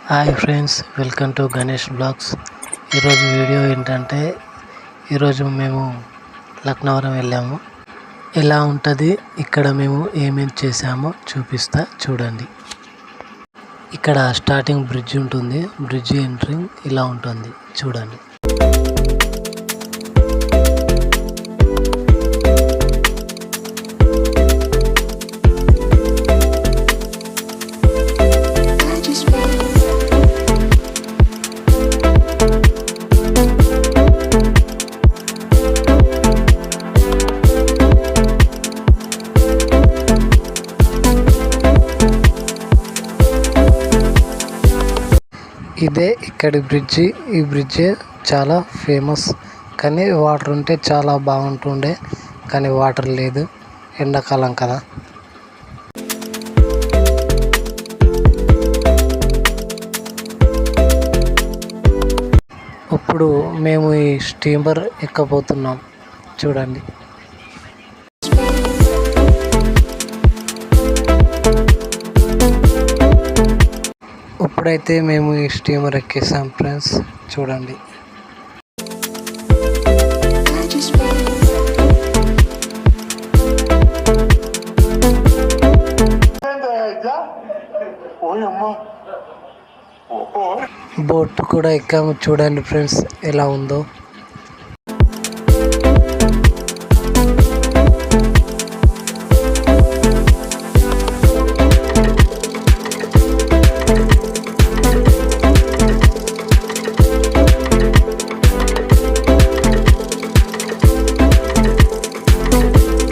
Hi friends, welcome to Ganesh blogs. ఈరోజు video ఏంటంటే ఈరోజు మేము లక్నవరం వెళ్ళాము. ఎలా ఉంటుంది ఇక్కడ మేము ఏమేమి చేసామో చూపిస్తా చూడండి. ఇక్కడ స్టార్టింగ్ బ్రిడ్జ్ ఉంటుంది. బ్రిడ్జ్ ఎంట్రింగ్ ఇలా ఉంటుంది చూడండి. ఇదే ఇక్కడి బ్రిడ్జి. ఈ బ్రిడ్జి చాలా ఫేమస్, కానీ వాటర్ ఉంటే చాలా బాగుంటుండే, కానీ వాటర్ లేదు, ఎండాకాలం కదా. ఇప్పుడు మేము ఈ స్టీమర్ ఎక్కబోతున్నాం చూడండి. ఇప్పుడైతే మేము ఈ స్టీమర్ ఎక్కేసాం ఫ్రెండ్స్ చూడండి. బోట్ కూడా ఎక్కాము చూడండి ఫ్రెండ్స్ ఎలా ఉందో.